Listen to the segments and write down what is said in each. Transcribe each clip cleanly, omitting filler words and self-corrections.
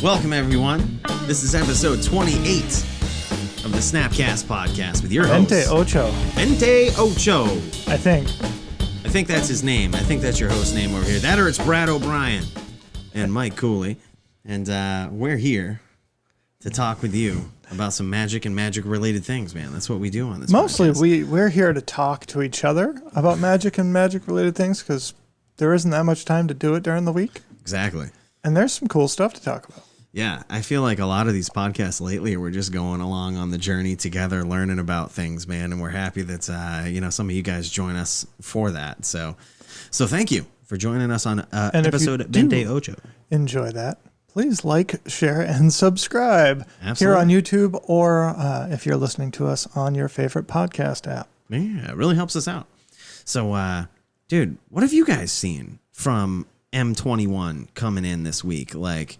Welcome, everyone. This is episode 28 of the SnapCast podcast with your host, Mente Ocho. I think that's his name. I think that's your host name over here. That or it's Brad O'Brien and Mike Cooley. And we're here to talk with you about some magic and magic-related things, man. That's what we do on this Mostly, podcast. we're here to talk to each other about magic and magic-related things because there isn't that much time to do it during the week. Exactly. And there's some cool stuff to talk about. Yeah, I feel like a lot of these podcasts lately, we're just going along on the journey together, learning about things, man. And we're happy that, some of you guys join us for that. So thank you for joining us on episode Mente Ocho. Enjoy that. Please like, share, and subscribe. Absolutely. Here on YouTube or if you're listening to us on your favorite podcast app. Yeah, it really helps us out. So, dude, what have you guys seen from M21 coming in this week? Like,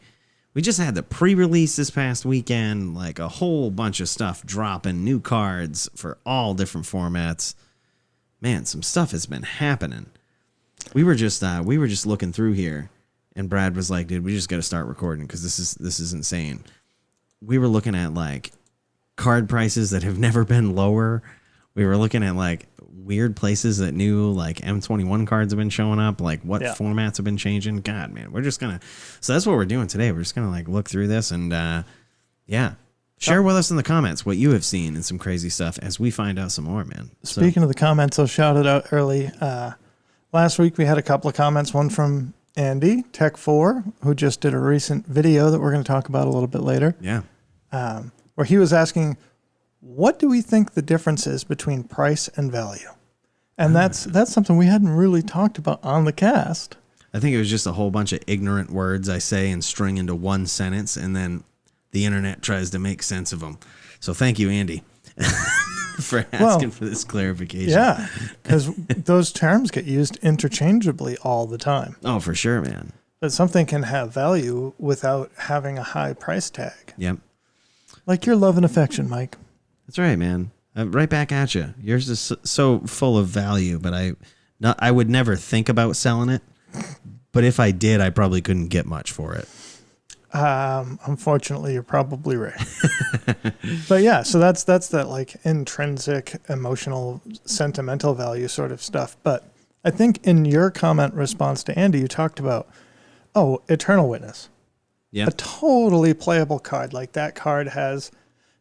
we just had the pre-release this past weekend, like a whole bunch of stuff dropping, new cards for all different formats. Man, some stuff has been happening. We were just looking through here, and Brad was like, "Dude, we just got to start recording because this is insane." We were looking at like card prices that have never been lower. We were looking at like weird places that new like M21 cards have been showing up, like what formats have been changing. God, man, so that's what we're doing today. We're just gonna like look through this and share with us in the comments what you have seen and some crazy stuff as we find out some more, man. Speaking of the comments, I'll shout it out early. Last week we had a couple of comments, one from Andy Tech4, who just did a recent video that we're going to talk about a little bit later. Yeah. Where he was asking, what do we think the difference is between price and value? And that's something we hadn't really talked about on the cast. I think it was just a whole bunch of ignorant words I say and string into one sentence, and then the internet tries to make sense of them. So thank you, Andy, for asking for this clarification. Yeah, because those terms get used interchangeably all the time. Oh, for sure, man. But something can have value without having a high price tag. Yep. Like your love and affection, Mike. That's right, man. Right back at you. Yours is so full of value, but I would never think about selling it. But if I did, I probably couldn't get much for it. Unfortunately, you're probably right. But yeah, so that's that like intrinsic, emotional, sentimental value sort of stuff. But I think in your comment response to Andy, you talked about, Eternal Witness. Yeah. A totally playable card. Like that card has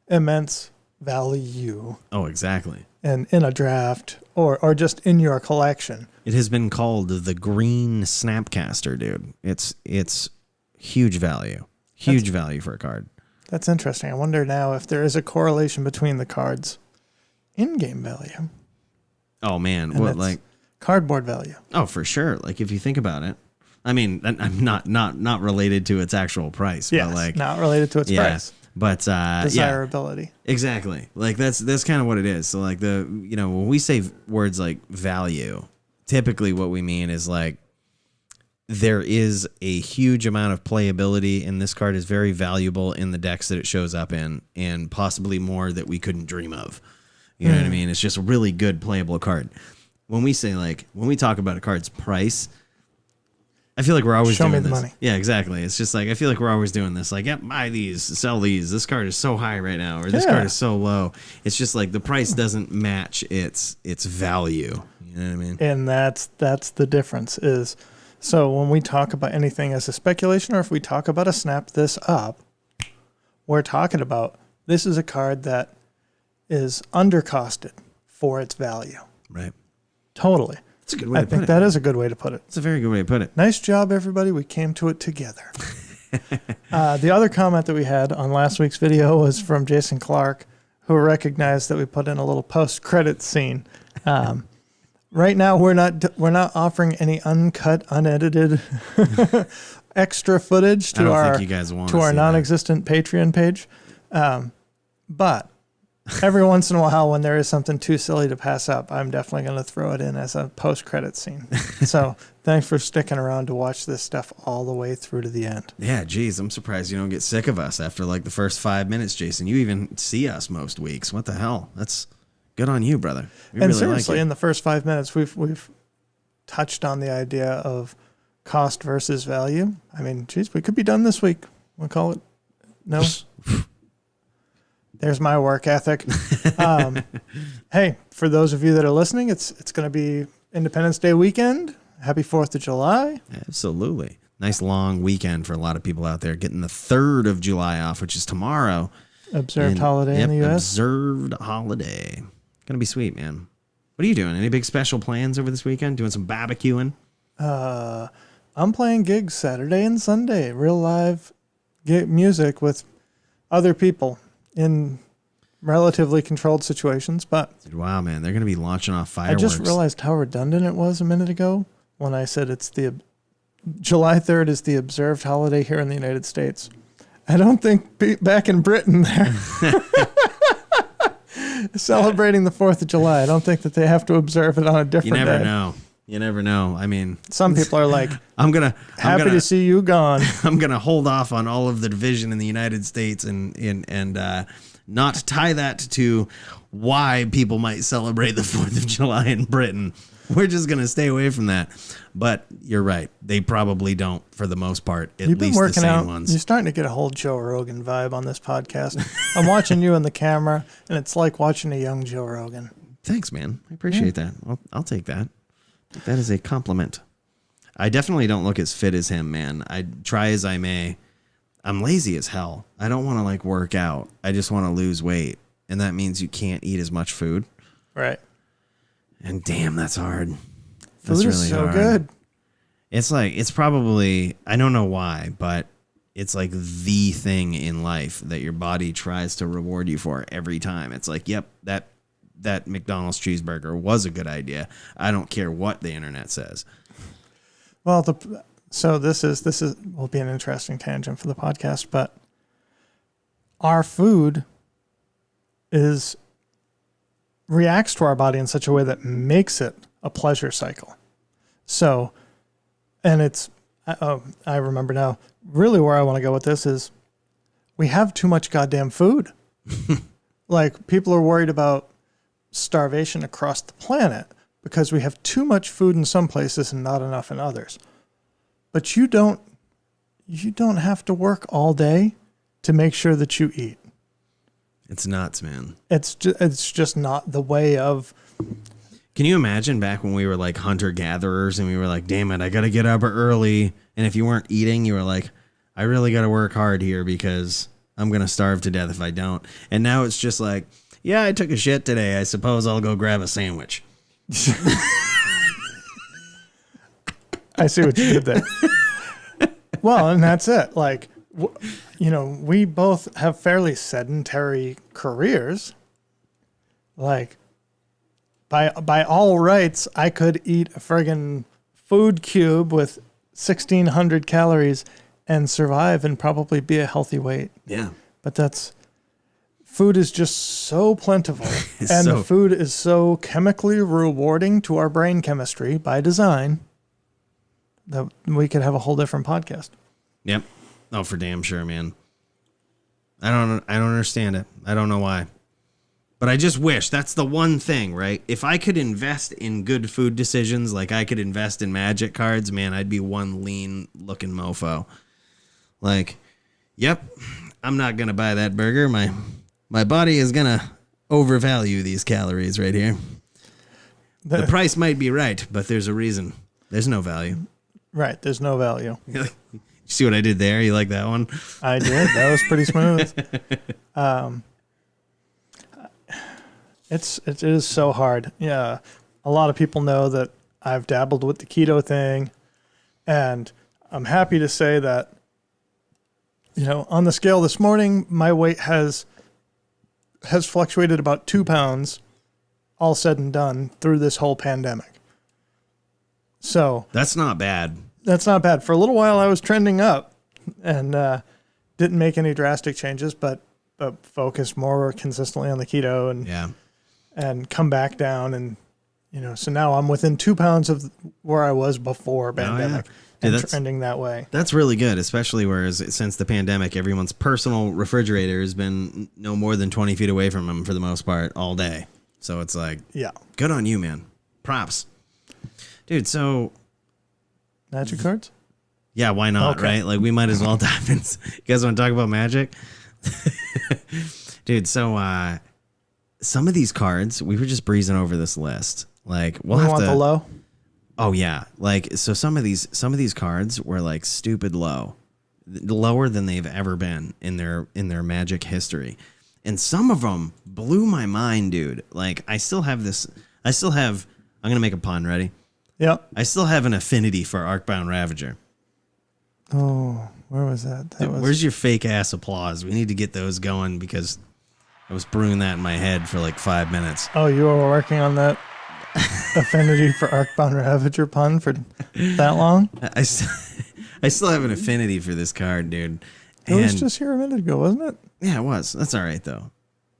immense value. Oh, exactly. And in a draft or just in your collection. It has been called the green Snapcaster, dude. It's huge value. Huge value for a card. That's interesting. I wonder now if there is a correlation between the cards' in-game value. Oh man, and what like cardboard value? Oh, for sure. Like if you think about it. I mean, I'm not related to its actual price, yes, but like not related to its price. But desirability. Yeah, exactly. Like that's kind of what it is. So like when we say words like value, typically what we mean is like there is a huge amount of playability and this card is very valuable in the decks that it shows up in and possibly more that we couldn't dream of. You know what I mean? It's just a really good playable card. When we talk about a card's price, I feel like we're always doing this. Show me the money. Yeah, exactly. It's just like, I feel like we're always doing this. Like, yep, buy these, sell these. This card is so high right now, or this card is so low. It's just like the price doesn't match its value. You know what I mean? And that's the difference is, so when we talk about anything as a speculation, or if we talk about a snap this up, we're talking about this is a card that is undercosted for its value. Right. Totally. That's a good way to put it. I think that is a good way to put it. It's a very good way to put it. Nice job, everybody. We came to it together. The other comment that we had on last week's video was from Jason Clark, who recognized that we put in a little post-credit scene. Right now, we're not offering any uncut, unedited extra footage to our non-existent Patreon page. But every once in a while, when there is something too silly to pass up, I'm definitely going to throw it in as a post-credit scene. So thanks for sticking around to watch this stuff all the way through to the end. Yeah, geez, I'm surprised you don't get sick of us after like the first 5 minutes, Jason. You even see us most weeks. What the hell? That's good on you, brother. We and really seriously, like in the first 5 minutes, we've touched on the idea of cost versus value. I mean, geez, we could be done this week. Want to call it? No. There's my work ethic. Hey, for those of you that are listening, it's going to be Independence Day weekend. Happy 4th of July. Absolutely. Nice long weekend for a lot of people out there, getting the 3rd of July off, which is tomorrow. Observed holiday in the U.S. Observed holiday. Gonna be sweet, man. What are you doing? Any big special plans over this weekend? Doing some barbecuing? I'm playing gigs Saturday and Sunday. Real live music with other people in relatively controlled situations. But wow, man, they're gonna be launching off fireworks. I just realized how redundant it was a minute ago when I said July 3rd is the observed holiday here in the United States. I don't think back in Britain they're celebrating the 4th of July. I don't think that they have to observe it on a different day. You never know. I mean, some people are like, happy to see you gone. I'm gonna hold off on all of the division in the United States and not tie that to why people might celebrate the 4th of July in Britain. We're just gonna stay away from that. But you're right; they probably don't, for the most part. You've been working the same ones. You're starting to get a whole Joe Rogan vibe on this podcast. I'm watching you in the camera, and it's like watching a young Joe Rogan. Thanks, man. I appreciate that. I'll take that. That is a compliment. I definitely don't look as fit as him, man. I try as I may. I'm lazy as hell. I don't want to work out. I just want to lose weight, and that means you can't eat as much food. Right. And damn, that's hard. Food is really so good. It's probably, I don't know why, but it's like the thing in life that your body tries to reward you for every time. It's like, yep, that McDonald's cheeseburger was a good idea. I don't care what the internet says. Well, so this will be an interesting tangent for the podcast, but our food reacts to our body in such a way that makes it a pleasure cycle. So, and I remember now, really where I want to go with this is we have too much goddamn food. People are worried about starvation across the planet because we have too much food in some places and not enough in others. But you don't have to work all day to make sure that you eat. It's nuts, man. It's just not the way of. Can you imagine back when we were like hunter-gatherers and we were like, damn it, I got to get up early. And if you weren't eating, you were like, I really got to work hard here because I'm going to starve to death if I don't. And now it's just like, yeah, I took a shit today. I suppose I'll go grab a sandwich. I see what you did there. Well, and that's it. We both have fairly sedentary careers. By all rights, I could eat a friggin' food cube with 1,600 calories and survive and probably be a healthy weight. Yeah. But food is just so plentiful. And the food is so chemically rewarding to our brain chemistry by design that we could have a whole different podcast. Yep. Oh, for damn sure, man. I don't understand it. I don't know why. But I just wish that's the one thing, right? If I could invest in good food decisions, like I could invest in Magic cards, man, I'd be one lean looking mofo. Yep, I'm not going to buy that burger. My body is going to overvalue these calories right here. The price might be right, but there's a reason. There's no value. Right, there's no value. You see what I did there? You like that one? I did. That was pretty smooth. It is so hard. Yeah. A lot of people know that I've dabbled with the keto thing, and I'm happy to say that, on the scale this morning, my weight has fluctuated about 2 pounds, all said and done, through this whole pandemic. So that's not bad. That's not bad. For a little while, I was trending up and didn't make any drastic changes, but focused more consistently on the keto and come back down. And, so now I'm within 2 pounds of where I was before pandemic. And trending that way. That's really good, especially since the pandemic, everyone's personal refrigerator has been no more than 20 feet away from them for the most part all day. So it's like, yeah, good on you, man. Props. Dude, so... Magic cards? Yeah, why not, Okay. right? Like, we might as well dive in. You guys want to talk about Magic? Dude, so some of these cards, we were just breezing over this list. Like, we'll We have want to... the low. Oh, yeah. Like, so some of these cards were, like, stupid low. Lower than they've ever been in their Magic history. And some of them blew my mind, dude. Like, I'm going to make a pun, ready? Yep. I still have an affinity for Arcbound Ravager. Oh, where was that? That Dude, was where's your fake ass applause? We need to get those going because I was brewing that in my head for like 5 minutes. Oh, you were working on that affinity for Arcbound Ravager pun for that long? I still have an affinity for this card, dude. It was just here a minute ago, wasn't it? Yeah, it was. That's all right though.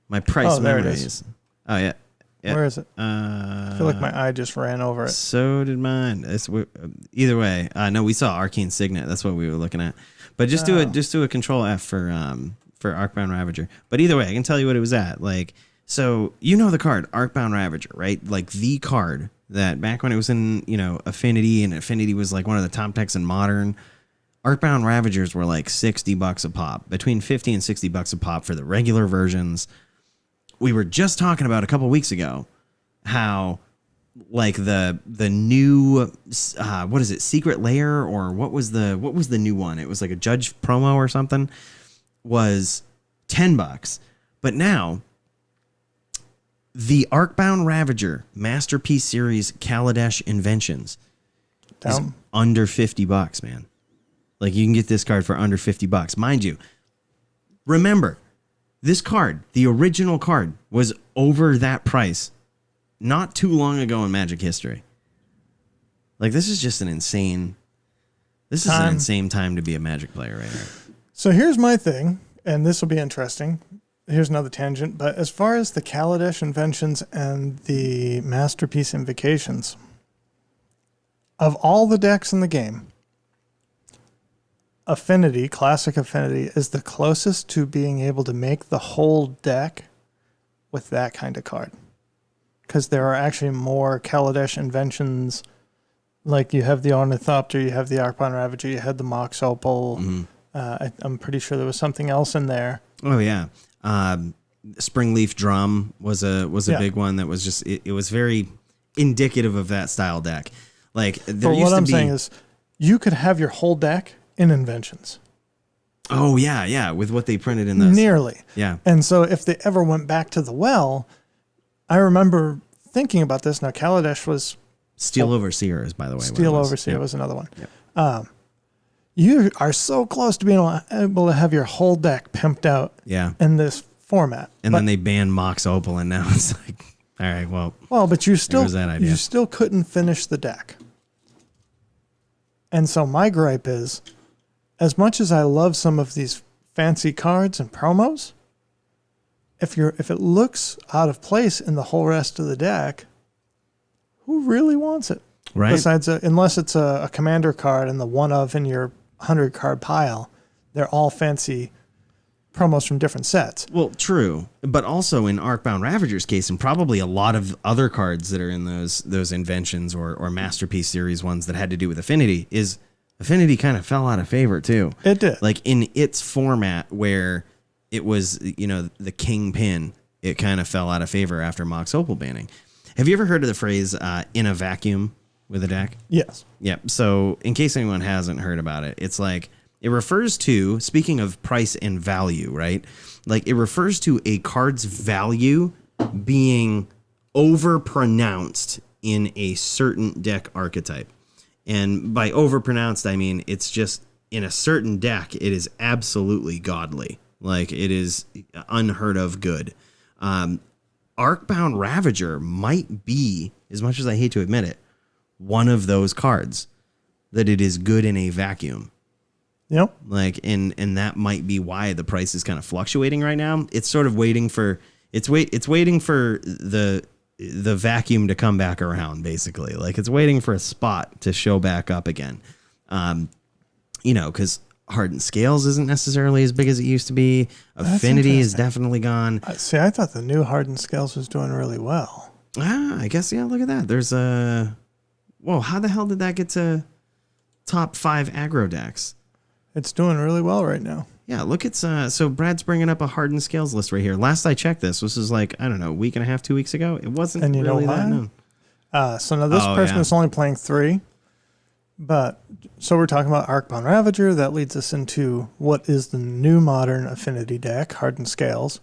My price there it memories. is. Oh yeah. Yeah. Where is it? I feel like my eye just ran over it. So did mine. Either way, no, we saw Arcane Signet. That's what we were looking at. But just do a Control F for Arcbound Ravager. But either way, I can tell you what it was at. Like, so you know the card Arcbound Ravager, right? Like the card that back when it was in Affinity, and Affinity was like one of the top decks in Modern. Arcbound Ravagers were like $60 a pop, between $50 and $60 a pop for the regular versions. We were just talking about a couple weeks ago how like the new what is it, Secret Lair, or what was the new one? It was like a Judge promo or something, was $10. But now the Arcbound Ravager Masterpiece Series Kaladesh Inventions is under $50, man. Like, you can get this card for under $50. Mind you, remember, this card, the original card, was over that price not too long ago in Magic history. Like, this is just an insane time to be a Magic player right here. So here's my thing, and this will be interesting. Here's another tangent, but as far as the Kaladesh Inventions and the Masterpiece Invocations, of all the decks in the game, Affinity, Classic Affinity, is the closest to being able to make the whole deck with that kind of card. Because there are actually more Kaladesh Inventions. Like, you have the Ornithopter, you have the Arcbound Ravager, you had the Mox Opal. Mm-hmm. I'm pretty sure there was something else in there. Oh, yeah. Springleaf Drum was a big one that was just, it was very indicative of that style deck. Like, there but used what to I'm be, saying is, you could have your whole deck in Inventions. Oh, yeah, with what they printed in those. Nearly. Yeah. And so if they ever went back to the well, I remember thinking about this. Now, Kaladesh was... Steel Overseers, by the way. Steel Overseer was another one. Yep. You are so close to being able to have your whole deck pimped out in this format. And then they banned Mox Opal, and now it's like, all right, well. Well, but you still couldn't finish the deck. And so my gripe is, as much as I love some of these fancy cards and promos, if it looks out of place in the whole rest of the deck, who really wants it? Right. Besides, unless it's a commander card and the one of in your 100 card pile, they're all fancy promos from different sets. Well, true, but also in Arcbound Ravager's case, and probably a lot of other cards that are in those Inventions or Masterpiece Series ones that had to do with Affinity, is Affinity kind of fell out of favor too. It did. Like, in its format where it was, the kingpin, it kind of fell out of favor after Mox Opal banning. Have you ever heard of the phrase "in a vacuum" with a deck? Yes. Yeah. So in case anyone hasn't heard about it, it's like, it refers to, speaking of price and value, right? Like, it refers to a card's value being overpronounced in a certain deck archetype. And by overpronounced, I mean, it's just in a certain deck, it is absolutely godly. Like, it is unheard of good. Arcbound Ravager might be, as much as I hate to admit it, one of those cards that it is good in a vacuum. Yep. Like, and that might be why the price is kind of fluctuating right now. It's sort of waiting for the vacuum to come back around, basically. Like, it's waiting for a spot to show back up again. Because Hardened Scales isn't necessarily as big as it used to be. Affinity is definitely gone. See, I thought the new Hardened Scales was doing really well. I guess, yeah, look at that. There's a... Whoa, how the hell did that get to... top 5 aggro decks. It's doing really well right now. Yeah, look, it's so Brad's bringing up a hardened scales list right here. Last I checked, this was like, I don't know, a week and a half, 2 weeks ago. It wasn't And you really know that why? known. So now this person is only playing 3, but so we're talking about Arcbound Ravager. That leads us into what is the new modern affinity deck, Hardened Scales,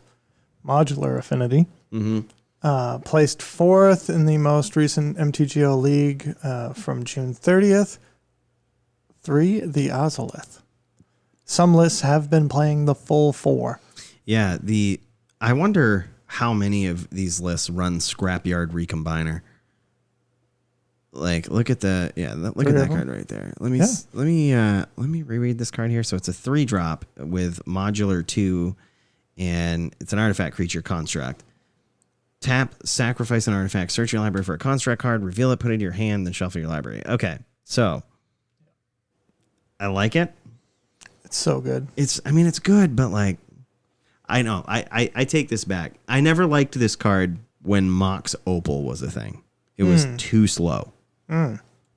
Modular Affinity. Placed 4th in the most recent MTGO League from June 30th. 3, the Ozolith. Some lists have been playing the full 4. Yeah, I wonder how many of these lists run Scrapyard Recombiner. Like, look at that card right there. Let me reread this card here. So it's a 3-drop with modular 2, and it's an artifact creature construct. Tap, sacrifice an artifact, search your library for a construct card, reveal it, put it in your hand, then shuffle your library. Okay, so I like it. It's so good. It's good, but like, I know, I take this back. I never liked this card when Mox Opal was a thing. It was too slow.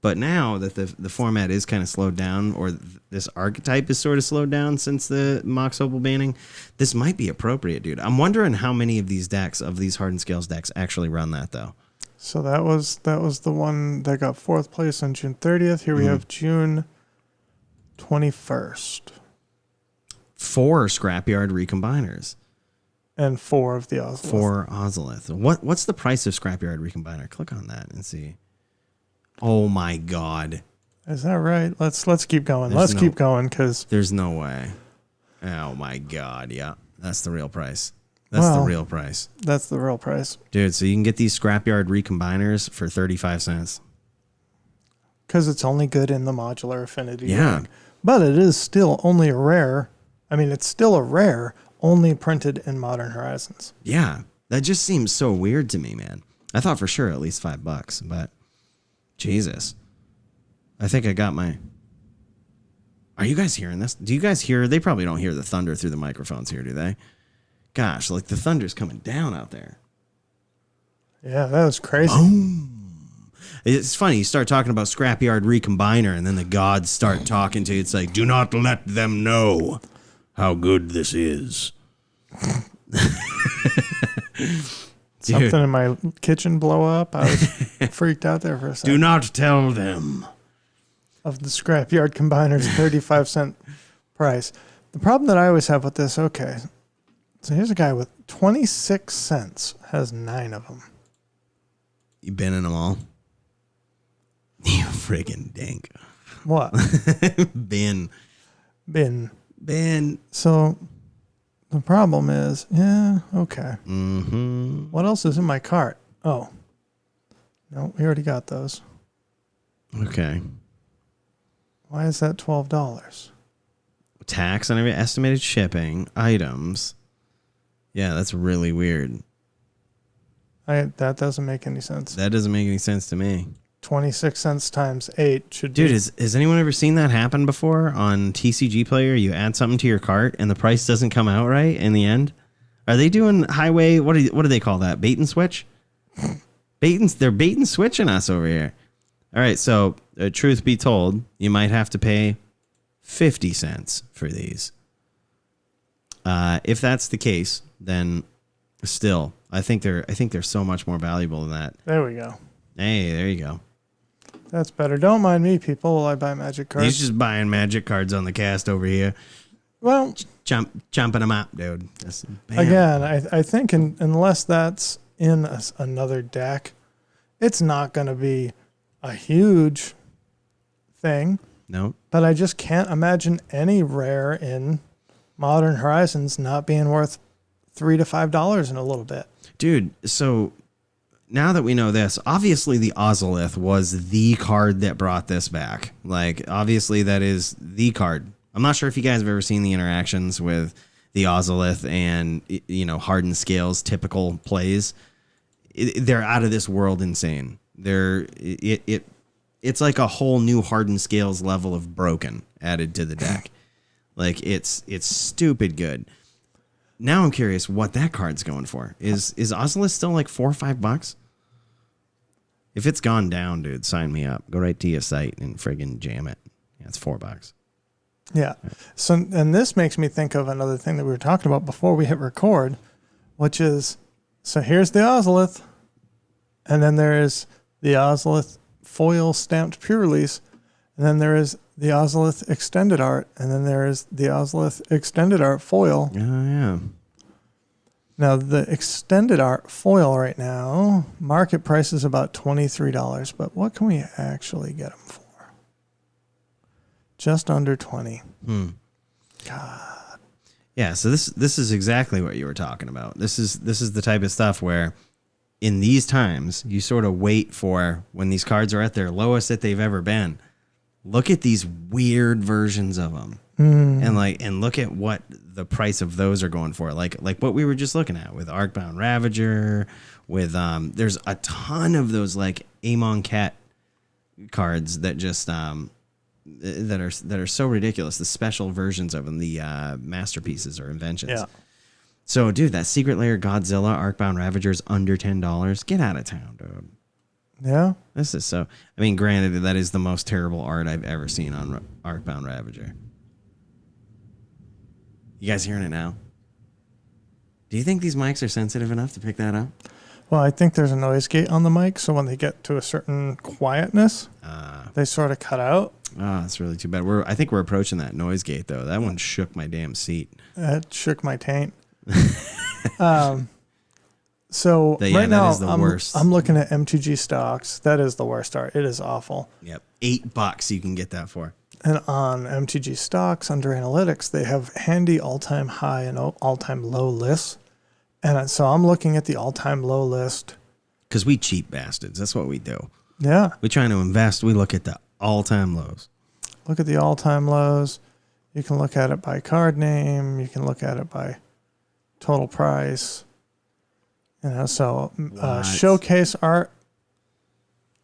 But now that the format is kind of slowed down, or this archetype is sort of slowed down since the Mox Opal banning, this might be appropriate, dude. I'm wondering how many of these decks, of these Hardened Scales decks, actually run that, though. So that was the one that got 4th place on June 30th. Here we have June 21st. 4 Scrapyard Recombiners. And 4 of the Ozolith. 4 Ozolith. What's the price of Scrapyard Recombiner? Click on that and see. Oh my God. Is that right? Let's keep going. Keep going, because there's no way. Oh my God. Yeah. That's the real price. That's the real price. That's the real price. Dude, so you can get these Scrapyard Recombiners for 35 cents. Because it's only good in the modular affinity. Yeah. Deck. But it is still only a rare. I mean, it's still a rare, only printed in Modern Horizons. Yeah. That just seems so weird to me, man. I thought for sure at least $5, but Jesus. I think I got my... Are you guys hearing this? Do you guys hear? They probably don't hear the thunder through the microphones here, do they? Gosh, like the thunder's coming down out there. Yeah, that was crazy. Boom. It's funny. You start talking about Scrapyard Recombiner, and then the gods start talking to you. It's like, do not let them know how good this is. Something in my kitchen blow up. I was freaked out there for a second. Do not tell them. Of the Scrapyard Combiner's 35-cent price. The problem that I always have with this, so here's a guy with 26 cents, has 9 of them. You been in them all? You friggin' dink. What? Bin. So the problem is, okay. Mm-hmm. What else is in my cart? Oh. No, we already got those. Okay. Why is that $12? Tax on every estimated shipping, items. Yeah, that's really weird. That doesn't make any sense. That doesn't make any sense to me. 26 cents times 8 should be... Dude, has anyone ever seen that happen before on TCG Player? You add something to your cart and the price doesn't come out right in the end? Are they doing highway? What do they call that? Bait and switch? They're bait and switching us over here. All right, so truth be told, you might have to pay 50 cents for these. If that's the case, then still, I think they're so much more valuable than that. There we go. Hey, there you go. That's better. Don't mind me, people, while I buy magic cards. He's just buying magic cards on the cast over here. Well, jumping them up, dude. Again, I think unless that's in another deck, it's not going to be a huge thing. No. But I just can't imagine any rare in Modern Horizons not being worth $3 to $5 in a little bit. Dude, so now that we know this, obviously the Ozolith was the card that brought this back. Like, obviously that is the card. I'm not sure if you guys have ever seen the interactions with the Ozolith and, Hardened Scales typical plays. They're out of this world insane. It's like a whole new Hardened Scales level of broken added to the deck. Like, it's stupid good. Now I'm curious what that card's going for. Is Ozolith still like $4 or $5? If it's gone down, dude, sign me up. Go right to your site and friggin' jam it. Yeah, it's $4. Yeah. So, and this makes me think of another thing that we were talking about before we hit record, which is, so here's the Ozolith, and then there is the Ozolith foil stamped pure release, and then there is the Ozolith extended art, and then there is the Ozolith extended art foil. Oh, yeah. Now, the extended art foil right now, market price is about $23, but what can we actually get them for? Just under 20. God. Yeah, so this is exactly what you were talking about. This is the type of stuff where in these times you sort of wait for when these cards are at their lowest that they've ever been. Look at these weird versions of them. And look at what the price of those are going for. Like what we were just looking at with Arcbound Ravager, with there's a ton of those like Amon Cat cards that just that are so ridiculous. The special versions of them, the masterpieces or inventions. Yeah. So, dude, that Secret Lair Godzilla Arcbound Ravager is under $10. Get out of town, dude. Yeah. This is so. I mean, granted, that is the most terrible art I've ever seen on Arcbound Ravager. You guys hearing it now? Do you think these mics are sensitive enough to pick that up? Well, I think there's a noise gate on the mic, so when they get to a certain quietness, they sort of cut out. Oh, that's really too bad. I think we're approaching that noise gate, though. That one shook my damn seat. It shook my taint. So yeah, right now, I'm looking at MTG stocks. That is the worst art. It is awful. Yep, $8 you can get that for. And on MTG stocks, under analytics, they have handy all-time high and all-time low lists. And so I'm looking at the all-time low list. Because we cheap bastards. That's what we do. Yeah. We're trying to invest. We look at the all-time lows. Look at the all-time lows. You can look at it by card name. You can look at it by total price. You know, so showcase art.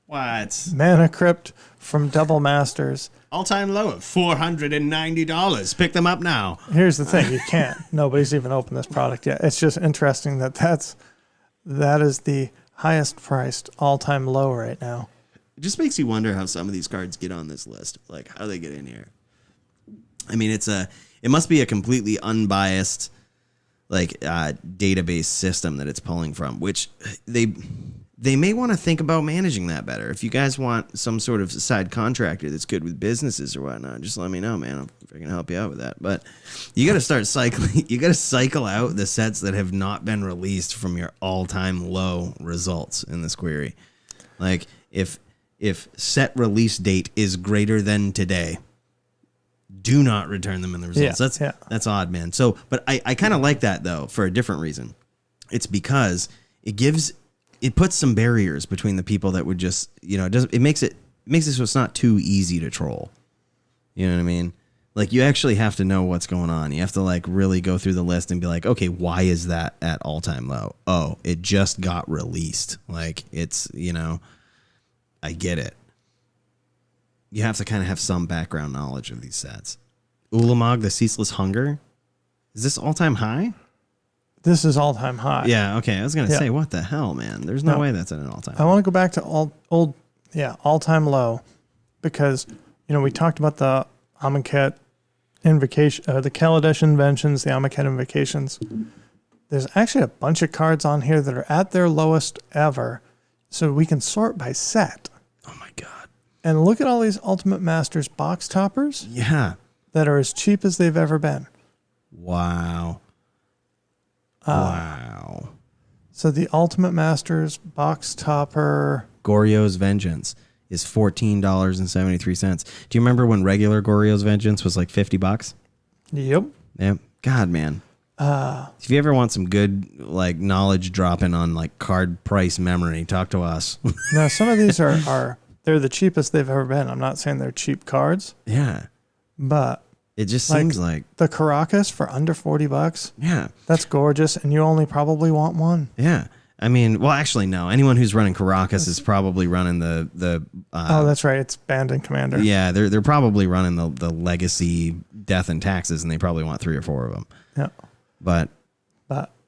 What? Mana Crypt from Double Masters. All-time low of $490. Pick them up now. Here's the thing. You can't. Nobody's even opened this product yet. It's just interesting that that is the highest priced all-time low right now. It just makes you wonder how some of these cards get on this list. Like, how they get in here. I mean, it must be a completely unbiased database system that it's pulling from, which they may want to think about managing that better. If you guys want some sort of side contractor that's good with businesses or whatnot, just let me know, man. I can help you out with that. But you got to start cycling. You got to cycle out the sets that have not been released from your all-time low results in this query. Like if set release date is greater than today, do not return them in the results. That's odd, man. So, but I kind of like that though for a different reason. It's because it puts some barriers between the people that would just, it makes it so it's not too easy to troll. You know what I mean? Like you actually have to know what's going on. You have to like really go through the list and be like, okay, why is that at all time low? Oh, it just got released. Like it's, I get it. You have to kind of have some background knowledge of these sets. Ulamog, the Ceaseless Hunger. Is this all time high? This is all-time high. Yeah, okay. I was going to say, what the hell, man? There's no way that's at an all-time high. I want to go back to all-time low because, we talked about the Amonkhet Invocation, the Kaladesh Inventions, the Amonkhet Invocations. There's actually a bunch of cards on here that are at their lowest ever, so we can sort by set. Oh, my God. And look at all these Ultimate Masters box toppers. Yeah. That are as cheap as they've ever been. Wow. Wow. So the Ultimate Masters box topper Goryo's Vengeance is $14.73. Do you remember when regular Goryo's Vengeance was like $50? Yep. Yeah. God, man. If you ever want some good knowledge dropping on card price memory, talk to us. Now some of these are they're the cheapest they've ever been. I'm not saying they're cheap cards. Yeah. But it just seems like the Caracas for under $40. Yeah. That's gorgeous. And you only probably want one. Yeah. I mean, well, actually, no. Anyone who's running Caracas is probably running the oh, that's right. It's Band and Commander. Yeah. They're probably running the Legacy Death and Taxes, and they probably want 3 or 4 of them. Yeah. But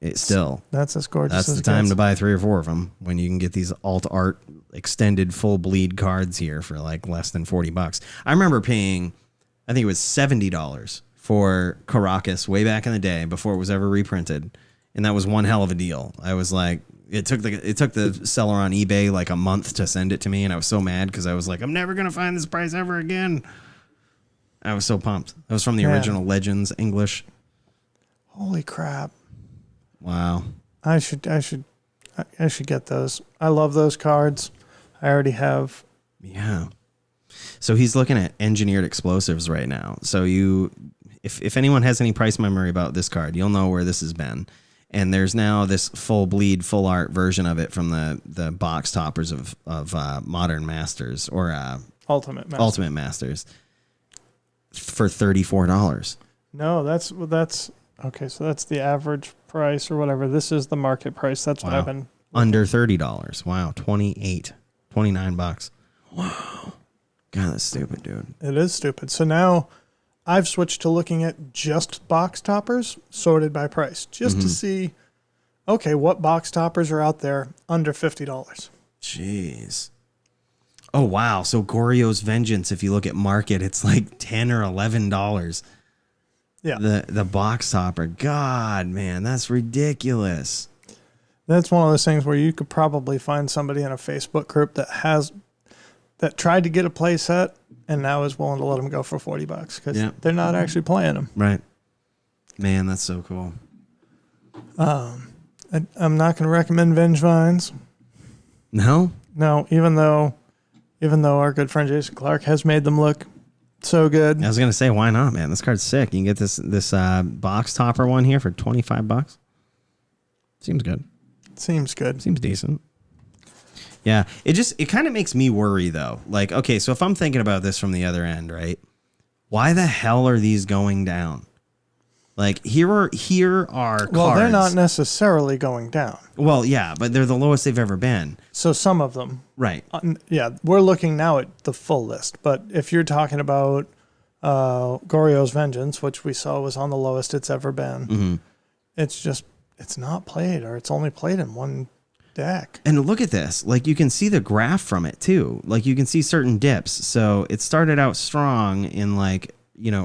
it's still. That's as gorgeous That's as the time to buy 3 or 4 of them when you can get these alt art extended full bleed cards here for less than $40. I remember paying I think it was $70 for Caracas way back in the day before it was ever reprinted. And that was one hell of a deal. I was like, it took the seller on eBay like a month to send it to me. And I was so mad because I was like, I'm never going to find this price ever again. I was so pumped. That was from the original Legends English. Holy crap. Wow. I should get those. I love those cards. I already have. Yeah. So he's looking at engineered explosives right now. So if anyone has any price memory about this card, you'll know where this has been. And there's now this full bleed, full art version of it from the box toppers of Modern Masters or Ultimate Masters for $34. No, that's okay. So that's the average price or whatever. This is the market price. That's what I've been under $30. Wow, $29. Wow, God, that's stupid, dude. It is stupid. So now I've switched to looking at just box toppers sorted by price, just to see, okay, what box toppers are out there under $50. Jeez. Oh, wow. So Goryo's Vengeance, if you look at market, it's like $10 or $11. Yeah. The box topper. God, man, that's ridiculous. That's one of those things where you could probably find somebody in a Facebook group that tried to get a play set and now is willing to let them go for $40 because they're not actually playing them. Right. Man, that's so cool. I'm not going to recommend Vengevines. No? No, even though our good friend Jason Clark has made them look so good. I was going to say, why not, man? This card's sick. You can get this box topper one here for $25. Seems good. Seems good. Seems decent. Yeah, it kind of makes me worry though. Like, okay, so if I'm thinking about this from the other end, right? Why the hell are these going down? Like here are cards. Well, they're not necessarily going down. Well, yeah, but they're the lowest they've ever been. So some of them. Right. Yeah, we're looking now at the full list, but if you're talking about Goryo's Vengeance, which we saw was on the lowest it's ever been, it's not played, or it's only played in one deck. And look at this. Like you can see the graph from it too. Like you can see certain dips. So it started out strong in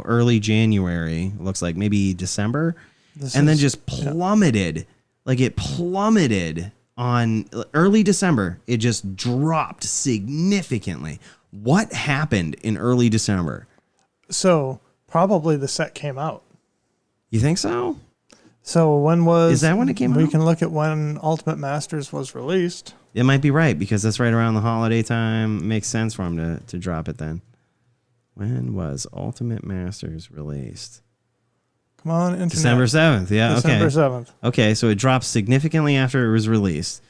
early January, looks like maybe December, then just plummeted. Yeah. Like it plummeted on early December. It just dropped significantly. What happened in early December? So probably the set came out. You think so? So is that when it came out? We can look at when Ultimate Masters was released. It might be right because that's right around the holiday time. It makes sense for him to drop it then. When was Ultimate Masters released? Come on, Internet. December 7th. Yeah, December 7th. Okay, so it dropped significantly after it was released.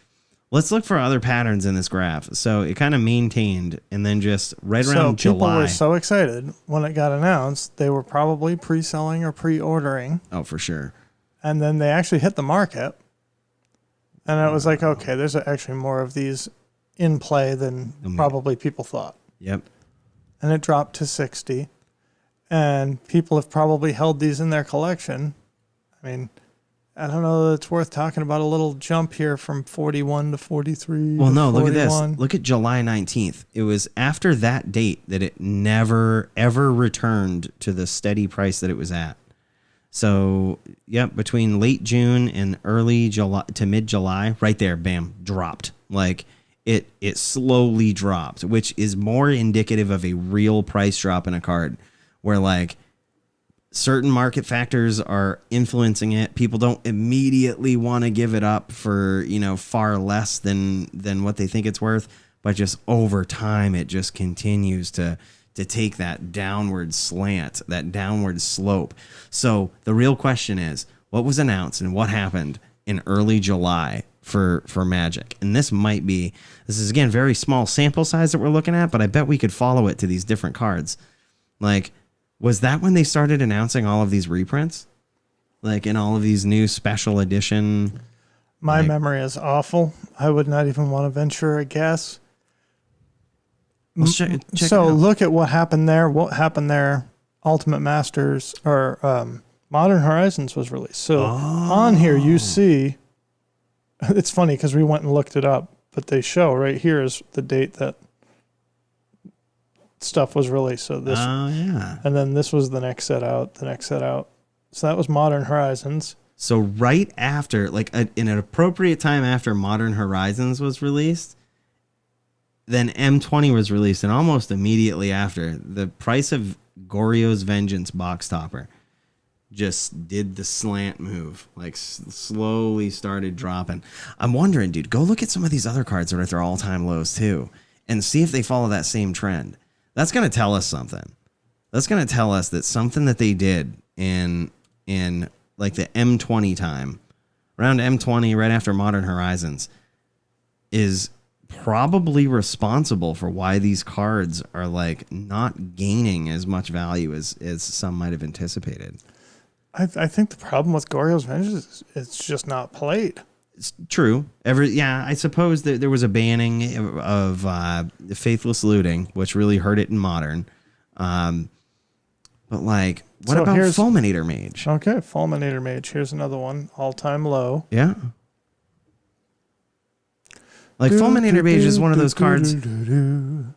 Let's look for other patterns in this graph. So it kind of maintained and then just right around July. People were so excited when it got announced, they were probably pre-selling or pre-ordering. Oh, for sure. And then they actually hit the market. And it was like, okay, there's actually more of these in play than probably people thought. Yep. And it dropped to 60. And people have probably held these in their collection. I mean, I don't know that it's worth talking about a little jump here from 41 to 43. Well, no, look at this. Look at July 19th. It was after that date that it never, ever returned to the steady price that it was at. So, yep, between late June and early July to mid-July, right there, bam, dropped. Like, it slowly dropped, which is more indicative of a real price drop in a card where, like, certain market factors are influencing it. People don't immediately want to give it up for, far less than what they think it's worth, but just over time, it just continues to take that downward slant, that downward slope. So the real question is, what was announced and what happened in early July for Magic? And this is again very small sample size that we're looking at, but I bet we could follow it to these different cards. Like, was that when they started announcing all of these reprints? Like in all of these new special edition? My memory is awful. I would not even want to venture a guess. Let's check so look at what happened there. What happened there? Ultimate Masters or Modern Horizons was released. So on here you see, it's funny because we went and looked it up, but they show right here is the date that stuff was released. So this, yeah. and then this was the next set out, So that was Modern Horizons. So right after, like in an appropriate time after Modern Horizons was released, then M20 was released, and almost immediately after, the price of Goryo's Vengeance box topper just did the slant move, like slowly started dropping. I'm wondering, dude, go look at some of these other cards that are at their all-time lows too, and see if they follow that same trend. That's going to tell us something. That's going to tell us that something that they did in like the M20 time, around M20, right after Modern Horizons, is probably responsible for why these cards are like not gaining as much value as some might have anticipated. I think the problem with Goryo's Vengeance is it's just not played. It's true. I suppose that there was a banning of faithless looting, which really hurt it in Modern. But like, what about Fulminator Mage? Okay, Fulminator Mage. Here's another one, all-time low. Yeah. Like Fulminator Mage is one of those cards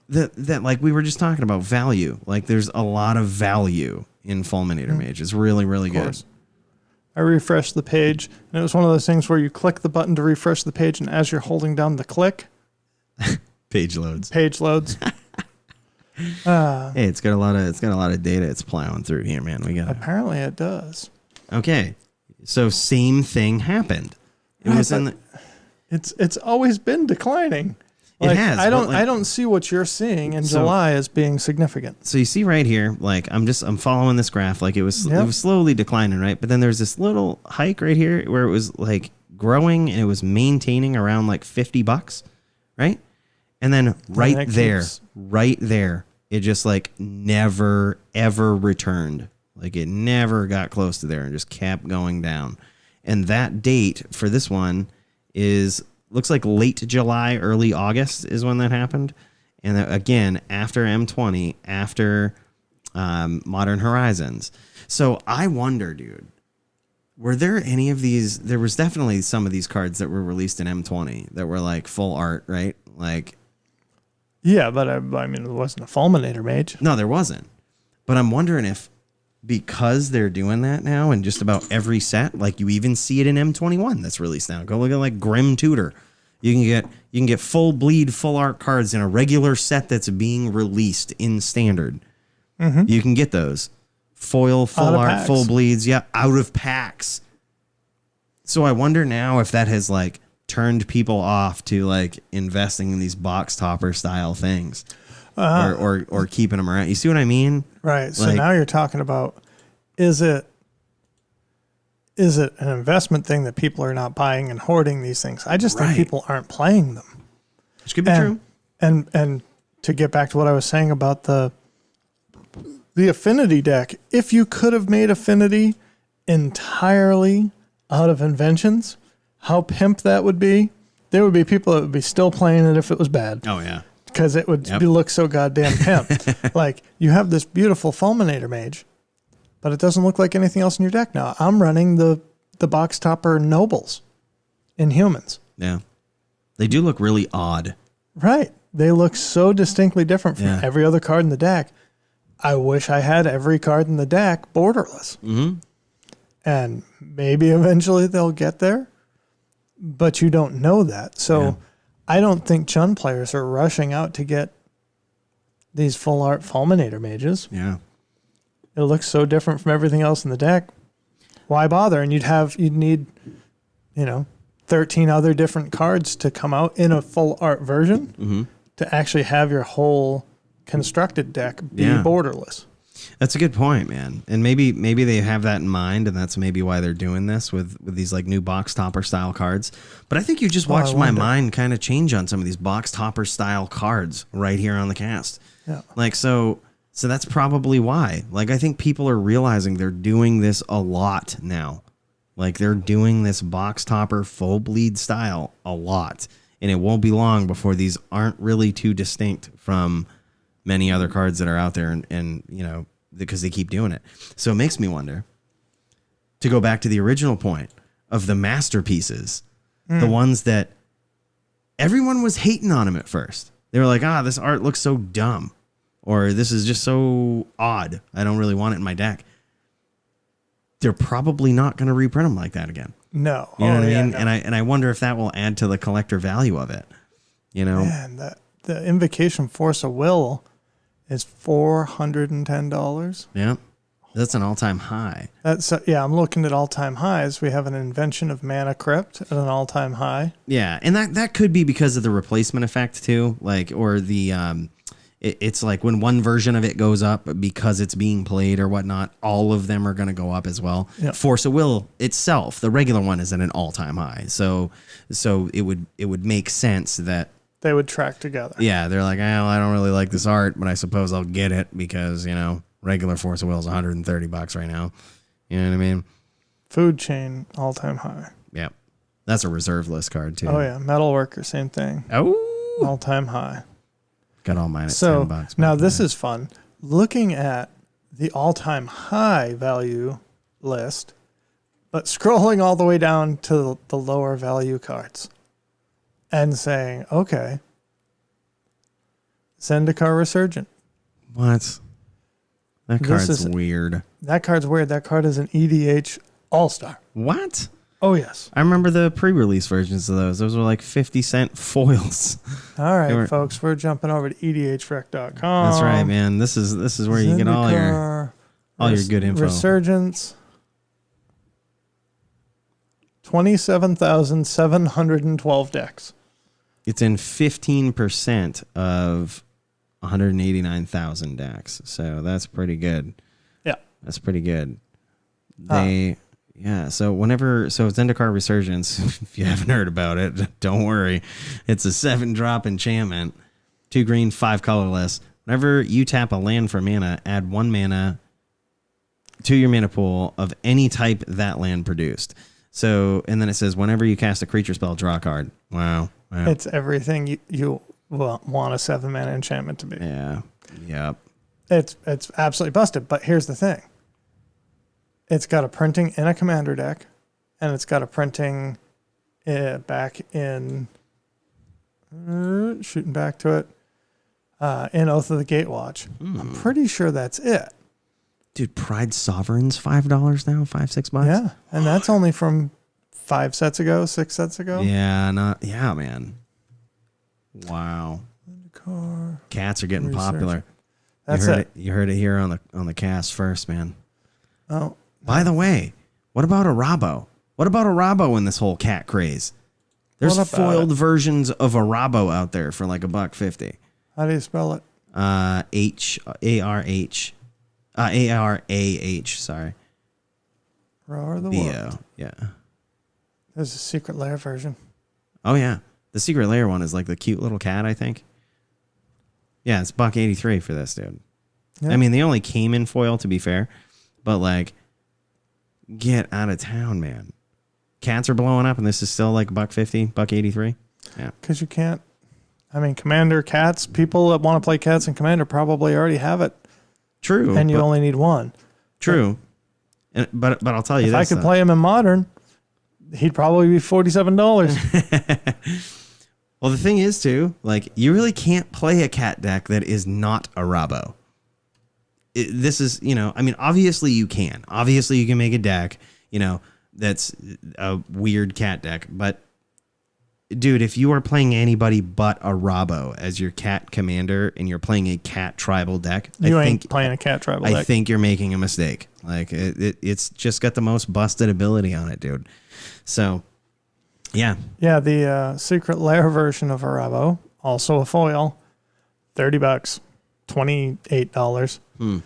that like we were just talking about value. Like there's a lot of value in Fulminator Mage. It's really, really good. I refreshed the page, and it was one of those things where you click the button to refresh the page, and as you're holding down the click, page loads. Hey, it's got a lot of data it's plowing through here, man. Apparently it does. Okay. So same thing happened. It's always been declining. Like, it has. I don't see what you're seeing in July as being significant. So you see right here, like I'm following this graph, like it was slowly declining, right? But then there's this little hike right here where it was like growing and it was maintaining around like $50, right? And then right there, it just like never ever returned. Like it never got close to there and just kept going down. And that date for this one looks like late July, early August is when that happened. And again, after M20, after Modern Horizons. So I wonder, dude, were there any of these? There was definitely some of these cards that were released in M20 that were like full art, right? Like, yeah, but I mean, it wasn't a Fulminator Mage. No, there wasn't. But I'm wondering if, because they're doing that now in just about every set, like you even see it in M21 that's released now. Go look at like Grim Tutor. You can get full bleed, full art cards in a regular set that's being released in standard. Mm-hmm. You can get those. Foil, full art, packs. Full bleeds, out of packs. So I wonder now if that has like turned people off to like investing in these box topper style things. Or keeping them around. You see what I mean? Right. So now you're talking about, is it an investment thing that people are not buying and hoarding these things? I just think people aren't playing them. Which could be true. And to get back to what I was saying about the affinity deck, if you could have made affinity entirely out of inventions, how pimp that would be. There would be people that would be still playing it if it was bad. Oh, yeah. Because it would look so goddamn pimp. Like, you have this beautiful Fulminator Mage, but it doesn't look like anything else in your deck now. I'm running the box topper Nobles in humans. Yeah. They do look really odd. Right. They look so distinctly different from every other card in the deck. I wish I had every card in the deck borderless. Mm-hmm. And maybe eventually they'll get there, but you don't know that. So... Yeah. I don't think Chun players are rushing out to get these full art Fulminator Mages. Yeah. It looks so different from everything else in the deck. Why bother? And you'd need, 13 other different cards to come out in a full art version to actually have your whole constructed deck be borderless. That's a good point, man. And maybe they have that in mind, and that's maybe why they're doing this with these like new box topper style cards. But I think you just watched my mind kind of change on some of these box topper style cards right here on the cast. Yeah. Like so that's probably why. Like I think people are realizing they're doing this a lot now. Like they're doing this box topper full bleed style a lot. And it won't be long before these aren't really too distinct from many other cards that are out there and because they keep doing it. So it makes me wonder, to go back to the original point of the masterpieces, the ones that everyone was hating on them at first. They were like, this art looks so dumb. or this is just so odd, I don't really want it in my deck, they're probably not going to reprint them like that again. No. You know what I mean? No. And I wonder if that will add to the collector value of it. You know? Man, the Invocation Force of Will is $410. Yeah. That's an all-time high. That's I'm looking at all-time highs. We have an Invention of Mana Crypt at an all-time high. Yeah, and that could be because of the replacement effect too, like, or the it's like when one version of it goes up because it's being played or whatnot, all of them are going to go up as well. Yep. Force of Will itself, the regular one, is at an all-time high, so it would make sense that they would track together. Yeah, they're like, oh, I don't really like this art, but I suppose I'll get it because regular Force of Will is $130 right now. You know what I mean? Food Chain, all-time high. Yeah. That's a reserve list card, too. Oh, yeah. Metalworker, same thing. Oh. All-time high. Got all mine at $10. $10. Now, this is fun. Looking at the all-time high value list, but scrolling all the way down to the lower value cards and saying, okay, Zendikar Resurgent. What? That card's weird. That card's weird. That card is an EDH All-Star. What? Oh, yes. I remember the pre-release versions of those. Those were like 50-cent foils. All right, folks. We're jumping over to edhrec.com. That's right, man. This is where you get all your good info. Resurgence. 27,712 decks. It's in 15% of 189,000 decks. So that's pretty good. Yeah. That's pretty good. So Zendikar Resurgence, if you haven't heard about it, don't worry. It's a 7-drop enchantment, 2 green, 5 colorless. Whenever you tap a land for mana, add 1 mana to your mana pool of any type that land produced. So, and then it says, whenever you cast a creature spell, draw a card. Wow. It's everything you want a 7-mana enchantment to be. Yeah. Yep. It's absolutely busted. But here's the thing. It's got a printing in a commander deck, and it's got a printing back in shooting back to it in Oath of the Gatewatch. I'm pretty sure that's it. Dude, Pride Sovereign's $5 now, $5-6. Yeah, and that's only from 6 sets ago. Yeah, man. Wow. Cats are getting popular. That's it. You heard it here on the cast first, man. Oh. By the way, what about a Rabo? What about a Rabo in this whole cat craze? There's foiled versions of a Rabo out there for like $1.50. How do you spell it? H-A-R-H. A-R-A-H, sorry. Roar the B-O, World. yeah. There's a Secret Lair version. Oh, yeah. The Secret Lair one is like the cute little cat, I think. Yeah, it's $1.83 for this, dude. Yeah. I mean, they only came in foil, to be fair. But, like, get out of town, man. Cats are blowing up, and this is still like $1.50, $1.83. Yeah. Because you can't. I mean, Commander cats, people that want to play cats in Commander probably already have it. True. And you only need one. True. But I'll tell you if this. I could play him in Modern, he'd probably be $47. Well, the thing is, too, like, you really can't play a cat deck that is not a Rabo. This is, I mean, obviously you can. Obviously you can make a deck, that's a weird cat deck. But, dude, if you are playing anybody but a Rabo as your cat commander and you're playing a cat tribal deck, I think playing a cat tribal deck. I think you're making a mistake. Like, it's just got the most busted ability on it, dude. So, yeah. Yeah, the Secret Lair version of a Rabo, also a foil, $30, $28.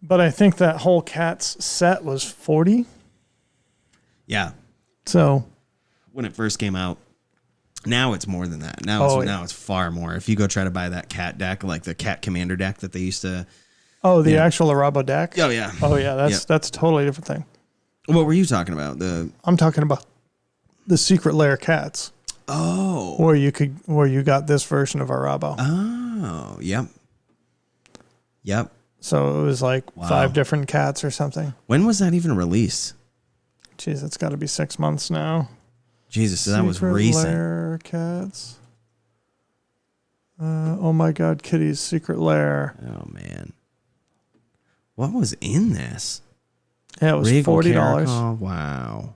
But I think that whole cats set was $40. Yeah. So when it first came out, now it's more than that. Now it's far more. If you go try to buy that cat deck, like the cat commander deck that they used to. Oh, the actual Rabo deck? Oh yeah. Oh yeah, that's a totally different thing. What were you talking about? I'm talking about the Secret Lair cats. Oh. Where you got this version of a Rabo. Oh, yep. Yep. So it was like 5 different cats or something. When was that even released? Jeez, it's got to be 6 months now. Jesus, so that was recent. Lair cats. Oh my God, Kitty's Secret Lair. Oh man, what was in this? Yeah, it was Regal $40. Caracol? Wow.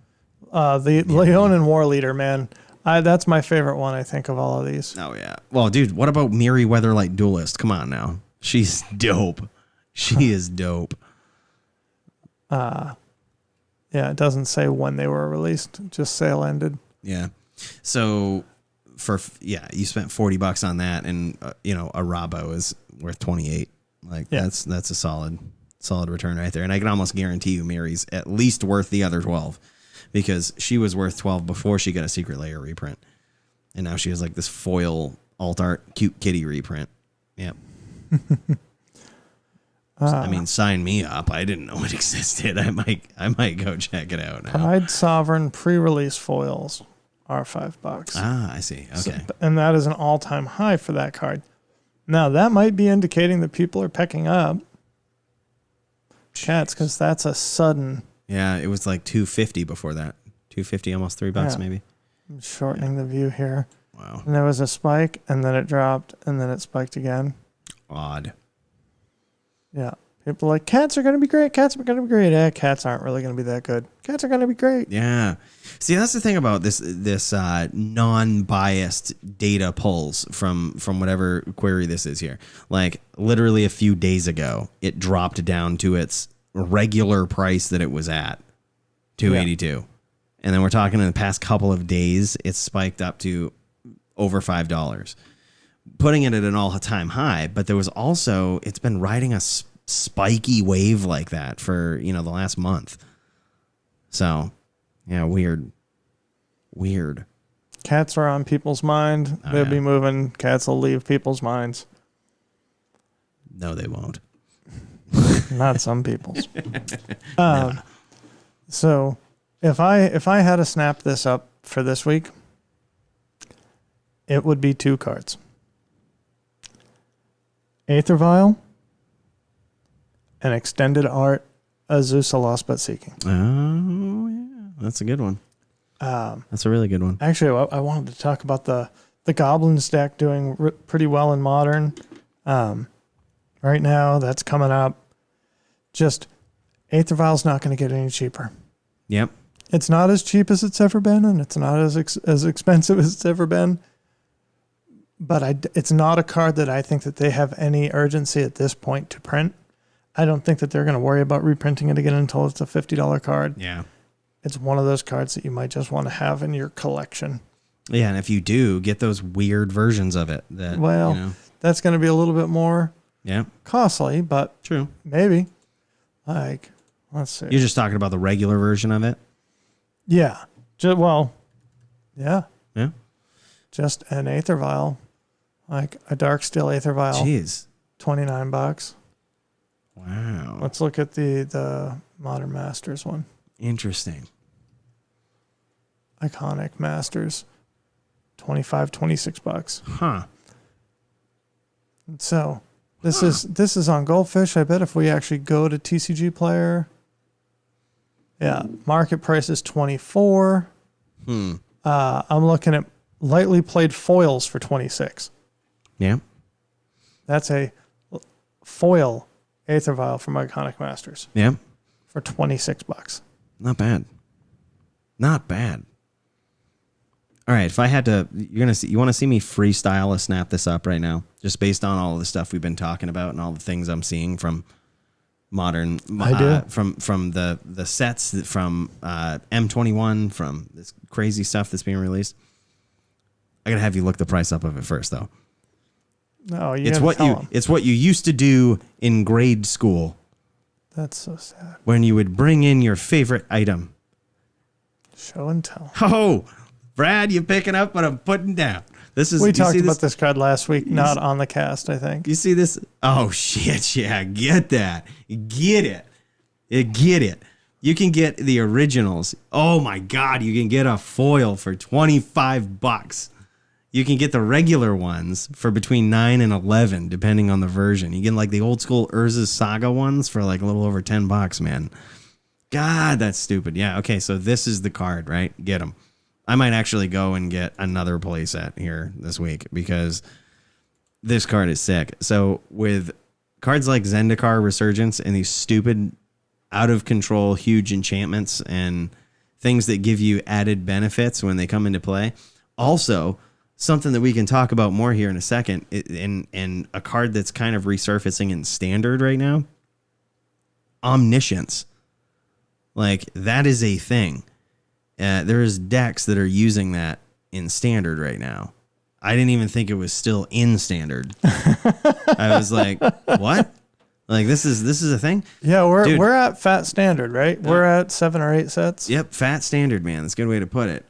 The Leonin War Leader, man. That's my favorite one, I think, of all of these. Oh yeah. Well, dude, what about Miri Weatherlight Duelist? Come on now, she's dope. She is dope. Yeah, it doesn't say when they were released. Just sale ended. Yeah. So you spent $40 on that, and a Rabo is worth 28. Like that's a solid return right there. And I can almost guarantee you Mary's at least worth the other 12, because she was worth 12 before she got a Secret Layer reprint, and now she has like this foil alt art cute kitty reprint. Yep. I mean, sign me up. I didn't know it existed. I might go check it out now. Pride Sovereign pre-release foils are $5. Ah, I see. Okay. So, and that is an all-time high for that card. Now, that might be indicating that people are picking up cats, because that's a sudden. Yeah, it was like $250 before that. $250, almost $3 maybe. I'm shortening the view here. Wow. And there was a spike, and then it dropped, and then it spiked again. Odd. Yeah. People are like, cats are going to be great. Cats are going to be great. Cats aren't really going to be that good. Cats are going to be great. Yeah. See, that's the thing about this non-biased data pulls from whatever query this is here. Like literally a few days ago, it dropped down to its regular price that it was at, $282. Yeah. And then we're talking in the past couple of days, it's spiked up to over $5, putting it at an all-time high. But there was also, it's been riding a spiky wave like that for, the last month. So, yeah, weird. Cats are on people's mind. They'll be moving. Cats will leave people's minds. No, they won't. Not some people's. So, if I had to snap this up for this week, it would be 2 cards. Aether Vial and Extended Art Azusa Lost But Seeking. Oh, yeah. That's a good one. That's a really good one. Actually, I wanted to talk about the Goblins deck doing pretty well in Modern. Right now, that's coming up. Just, Aether Vial's not going to get any cheaper. Yep. It's not as cheap as it's ever been, and it's not as expensive as it's ever been. But it's not a card that I think that they have any urgency at this point to print. I don't think that they're going to worry about reprinting it again until it's a $50 card. Yeah. It's one of those cards that you might just want to have in your collection. Yeah, and if you do, get those weird versions of it. That's going to be a little bit more costly, but true. Maybe. Like, let's see. You're just talking about the regular version of it? Yeah. Yeah. Yeah. Just an Aether Vial. Like a Dark Steel Aether Vial. Jeez. $29. Wow. Let's look at the Modern Masters one. Interesting. Iconic Masters. $26. Huh. So this is on Goldfish. I bet if we actually go to TCG Player, market price is $24. I'm looking at lightly played foils for $26. Yeah. That's a foil Aether Vial from Iconic Masters. Yeah. For $26. Not bad. Not bad. All right, if I had to, you want to see me freestyle a snap this up right now, just based on all of the stuff we've been talking about and all the things I'm seeing from Modern, from the sets, from M21, from this crazy stuff that's being released. I gotta have you look the price up of it first, though. No, it's what you used to do in grade school. That's so sad. When you would bring in your favorite item. Show and tell. Oh, Brad, you picking up what I'm putting down. We talked about this card last week, not on the cast, I think. You see this? Oh, shit, yeah, get that. Get it. Get it. You can get the originals. Oh, my God, you can get a foil for $25. You can get the regular ones for between 9 and 11, depending on the version. You get like the old school Urza's Saga ones for like a little over $10, man. God, that's stupid. Yeah, okay, so this is the card, right? Get them. I might actually go and get another playset here this week because This card is sick. So with cards like Zendikar Resurgence and these stupid, out of control, huge enchantments and things that give you added benefits when they come into play. Also, something that we can talk about more here in a second, and a card that's kind of resurfacing in Standard right now, Omniscience. Like, that is a thing. There's decks that are using that in Standard right now. I didn't even think it was still in Standard. I was like, what? Like, this is a thing? Yeah, we're at Fat Standard, right? We're at 7 or 8 sets. Yep, Fat Standard, man. That's a good way to put it.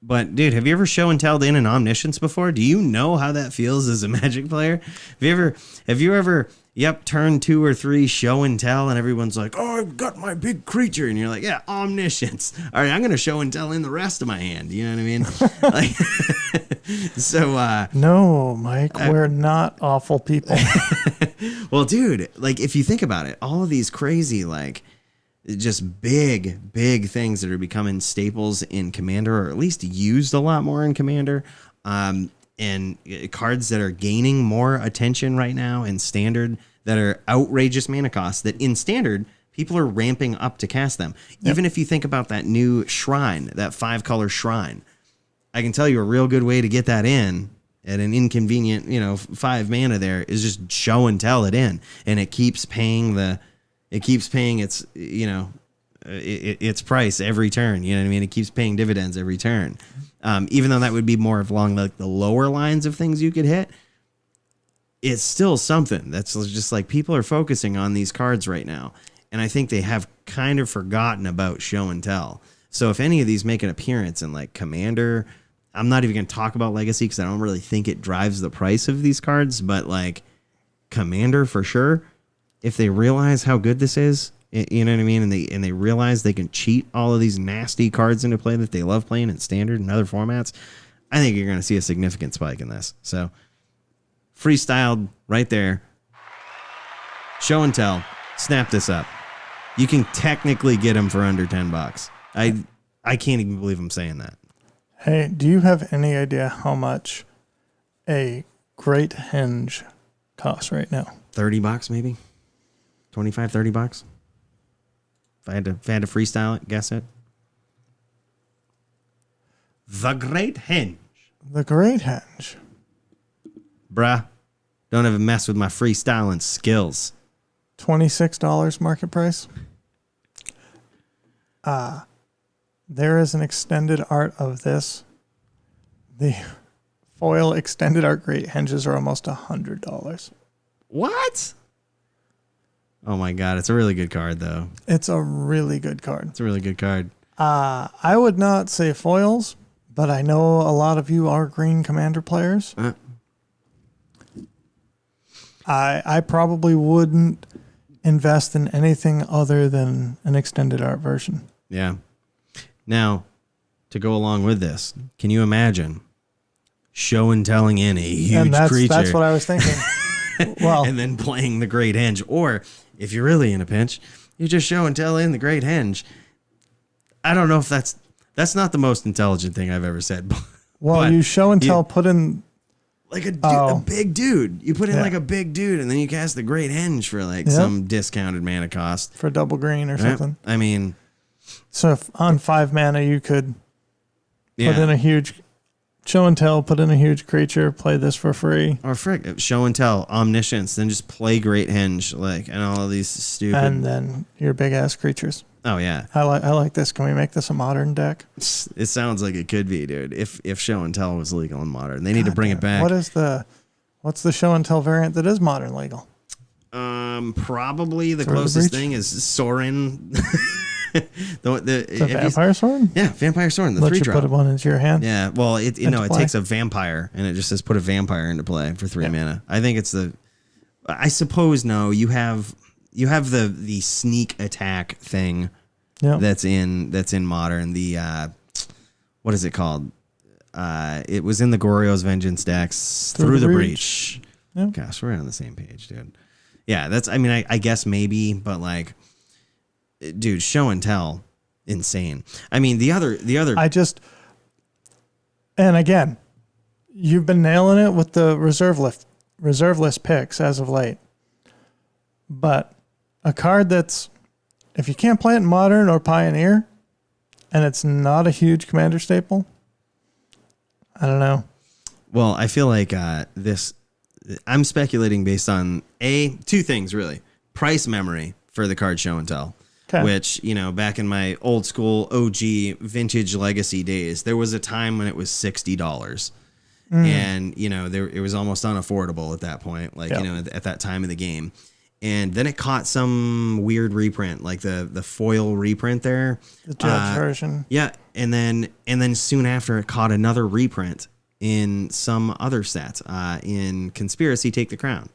But, dude, have you ever show and telled in an Omniscience before? Do you know how that feels as a Magic player? Have you ever turn 2 or 3 show and tell, and everyone's like, oh, I've got my big creature. And you're like, yeah, Omniscience. All right, I'm going to show and tell in the rest of my hand. You know what I mean? No, Mike, we're not awful people. Well, dude, like, if you think about it, all of these crazy, like, just big things that are becoming staples in Commander, or at least used a lot more in Commander, and cards that are gaining more attention right now in Standard that are outrageous mana costs that in Standard people are ramping up to cast them. Yep. Even if you think about that new Shrine, that 5-color Shrine, I can tell you a real good way to get that in at an inconvenient, 5 mana there is just show and tell it in, and it keeps paying its, its price every turn. You know what I mean? It keeps paying dividends every turn. Even though that would be more of along like the lower lines of things you could hit, it's still something. That's just like people are focusing on these cards right now. And I think they have kind of forgotten about show and tell. So if any of these make an appearance in like Commander, I'm not even going to talk about Legacy because I don't really think it drives the price of these cards. But like Commander for sure, if they realize how good this is, you know what I mean? And they realize they can cheat all of these nasty cards into play that they love playing in Standard and other formats, I think you're going to see a significant spike in this. So freestyled right there. Show and tell. Snap this up. You can technically get them for under $10. I can't even believe I'm saying that. Hey, do you have any idea how much a Great Henge costs right now? $30 maybe? $25, $30? If I had to freestyle it, guess it. The Great Henge. The Great Henge. Bruh, don't ever mess with my freestyling skills. $26 market price. There is an extended art of this. The foil extended art Great Henges are almost $100. What? Oh my God, it's a really good card though. It's a really good card. It's a really good card. I would not say foils, but I know a lot of you are green Commander players. I probably wouldn't invest in anything other than an extended art version. Yeah. Now, to go along with this, can you imagine show and telling in a huge creature? That's what I was thinking. Well, and then playing the Great Henge. Or if you're really in a pinch, you just show and tell in the Great Henge. I don't know if that's not the most intelligent thing I've ever said. Well, you show and tell, put in like a big dude. You put in like a big dude, and then you cast the Great Henge for like some discounted mana cost for double green or something. I mean, so if on 5 mana you could put in a huge show and tell, put in a huge creature, play this for free. Or frick, show and tell, Omniscience, then just play Great Henge, like, and all of these stupid. And then your big ass creatures. Oh yeah, I like this. Can we make this a modern deck? It sounds like it could be, dude. If show and tell was legal in modern, they need to bring it back. What's the show and tell variant that is modern legal? Probably the closest thing is Sorin. the Vampire Sorin? Yeah, Vampire Sorin. The Let 3-drop. You put one into your hand. Yeah, well, it takes a vampire and it just says put a vampire into play for 3 mana. I think it's I suppose no. You have the sneak attack thing. Yep. That's in modern. The what is it called? It was in the Goryo's Vengeance decks. Through the Breach. Yep. Gosh, we're on the same page, dude. Yeah, that's. I mean, I guess maybe, but like, dude, show and tell, insane. I mean, the other. And again, you've been nailing it with the reserve lift. reserve list picks as of late. But a card that's, if you can't play it in Modern or Pioneer, and it's not a huge Commander staple, I don't know. Well, I feel like I'm speculating based on two things really. Price memory for the card show and tell. Okay. Which, back in my old school OG vintage legacy days, there was a time when it was $60. And, it was almost unaffordable at that point, at that time of the game. And then it caught some weird reprint, like the foil reprint there. The Judge version. Yeah. And then soon after it caught another reprint in some other set, in Conspiracy Take the Crown.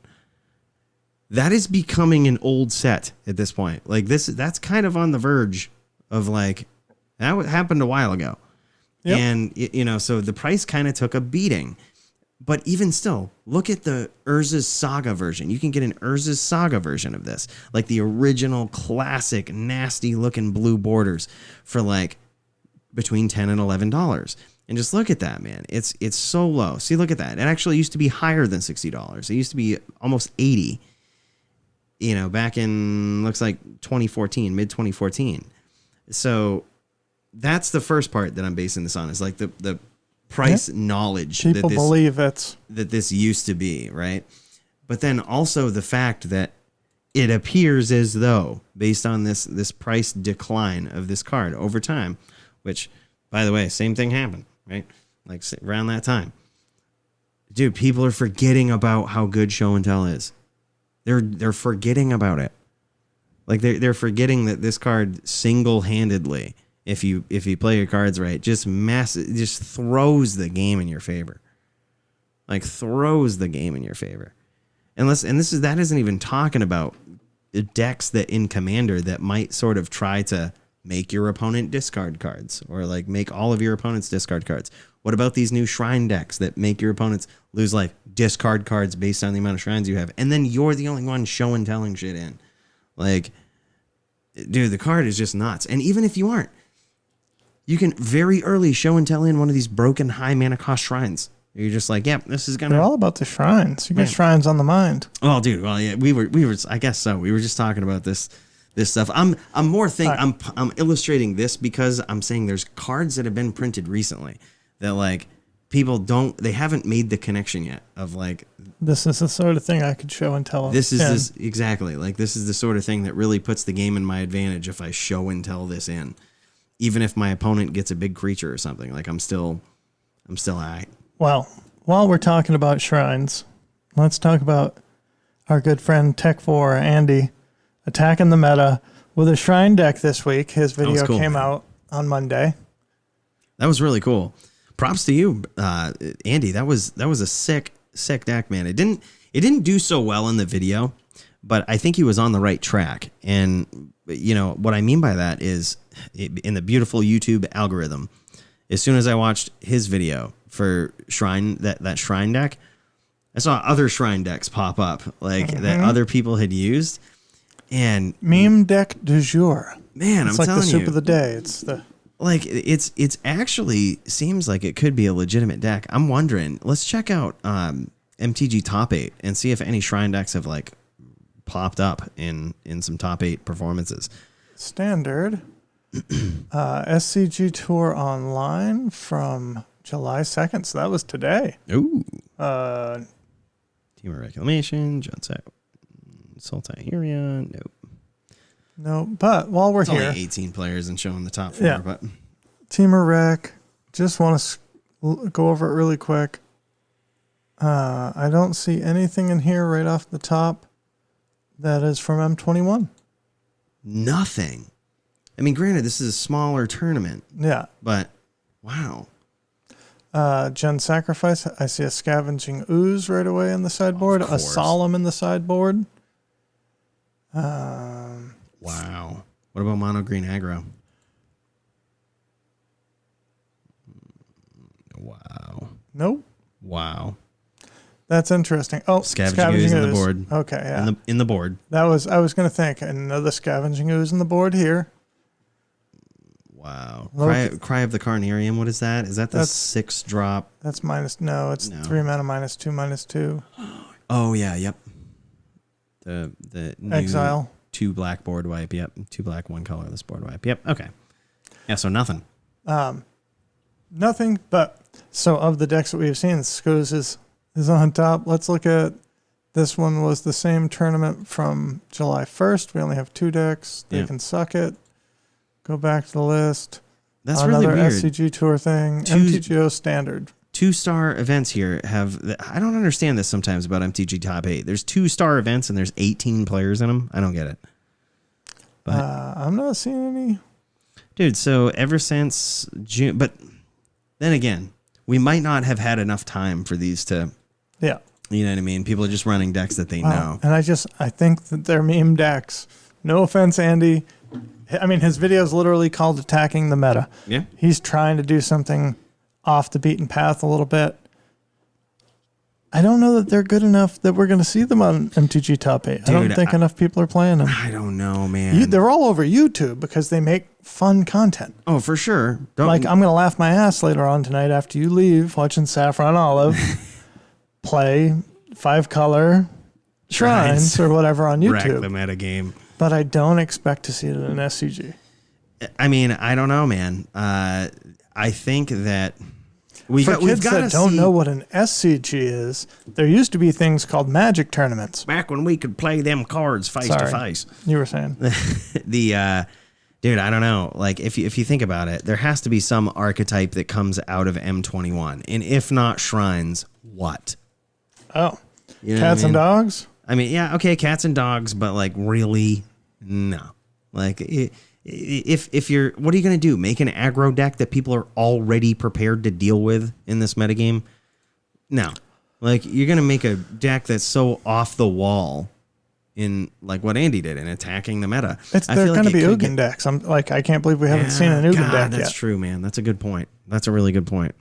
That is becoming an old set at this point. Like that's kind of on the verge of that happened a while ago. Yep. And, so the price kind of took a beating. But even still, look at the Urza's Saga version. You can get an Urza's Saga version of this, like the original classic nasty looking blue borders for between $10 and $11. And just look at that, man. It's so low. See, look at that. It actually used to be higher than $60. It used to be almost $80. Back in, looks like 2014, mid 2014. So that's the first part that I'm basing this on, is the price knowledge. People believe that this used to be, right? But then also the fact that it appears as though, based on this price decline of this card over time, which, by the way, same thing happened, right? Like around that time. Dude, people are forgetting about how good show and tell is. They're forgetting about it. Like they're forgetting that this card single-handedly, if you play your cards right, just throws the game in your favor. Like throws the game in your favor. That isn't even talking about decks that in Commander that might sort of try to make your opponent discard cards, or make all of your opponents discard cards. What about these new shrine decks that make your opponents lose life, discard cards based on the amount of shrines you have, and then you're the only one show and telling shit in? Dude, the card is just nuts. And even if you aren't, you can very early show and tell in one of these broken high mana cost shrines. You're just this is gonna. They're all about the shrines. You get shrines on the mind. Oh, dude. Well, yeah, we were. I guess so. We were just talking about this stuff. I'm illustrating this because I'm saying there's cards that have been printed recently that people they haven't made the connection yet of this is the sort of thing I could show and tell. This is exactly this is the sort of thing that really puts the game in my advantage if I show and tell this in, even if my opponent gets a big creature or something. I'm still all right. Well, while we're talking about shrines, let's talk about our good friend Tech4 Andy attacking the meta with a shrine deck this week. His video came out on Monday. That was really cool. Props to you, Andy. That was a sick deck, man. It didn't do so well in the video, but I think he was on the right track. And what I mean by that is in the beautiful YouTube algorithm, as soon as I watched his video for Shrine, that Shrine deck, I saw other Shrine decks pop up that other people had used. And meme deck du jour. Man, it's I'm telling you, the soup of the day. It's the it's actually seems like it could be a legitimate deck. I'm wondering. Let's check out MTG Top 8 and see if any Shrine decks have popped up in some Top 8 performances. Standard SCG Tour Online from July 2nd. So that was today. Ooh. Team of Reclamation, Junset, Sultan nope. No, but while we're here, only 18 players and showing the top 4. Yeah. But Team of Rec, just want to go over it really quick. I don't see anything in here right off the top that is from M21. Nothing. I mean, granted, this is a smaller tournament. Yeah. But, wow. Gen Sacrifice, I see a Scavenging Ooze right away in the sideboard, a Solemn in the sideboard. Wow. What about Mono Green Aggro? Wow. Nope. Wow. That's interesting. Oh, Scavenging Ooze in the board. Okay, yeah. In the board. I was going to think another Scavenging Ooze in the board here. Wow. Cry of the Carnarium. What is that? Is that the 6-drop? That's minus. No, it's 3 mana -2/2. Oh yeah, yep. The new Exile. 2 black board wipe. Yep, 2 black, 1 colorless board wipe. Yep. Okay. Yeah. So nothing. Nothing but so of the decks that we've seen, Skoos is on top. Let's look at this one. Was the same tournament from July 1st. We only have 2 decks. They can suck it. Go back to the list. That's another really weird. SCG tour thing. MTGO standard. 2-star events here I don't understand this sometimes about MTG Top 8. There's 2-star events and there's 18 players in them. I don't get it. But I'm not seeing any. Dude, so ever since June, but then again, we might not have had enough time for these to, Yeah. you know what I mean? People are just running decks that they know. And I think that they're meme decks. No offense, Andy. I mean, his video is literally called Attacking the Meta. Yeah. He's trying to do something off the beaten path a little bit. I don't know that they're good enough that we're going to see them on MTG Top 8. Dude, I don't think enough people are playing them. I don't know, man. They're all over YouTube because they make fun content. Oh, for sure. I'm going to laugh my ass later on tonight after you leave watching Saffron Olive play 5-color shrines or whatever on Wreck YouTube. the meta game. But I don't expect to see it in SCG. I mean, I don't know, man. I think that we've got that don't know what an SCG is, there used to be things called Magic tournaments. Back when we could play them cards face to face. You were saying. Dude, I don't know. Like, if you think about it, there has to be some archetype that comes out of M21. And if not shrines, what? Oh. You know Cats and dogs? I mean, yeah, okay, cats and dogs, but like, really? No. Like, if you're, what are you going to do? Make an aggro deck that people are already prepared to deal with in this metagame? No. Like, you're going to make a deck that's so off the wall in like what Andy did in attacking the meta. They're going to be Ugin decks. I can't believe we haven't seen an Ugin deck yet. That's true, man. That's a good point. That's a really good point.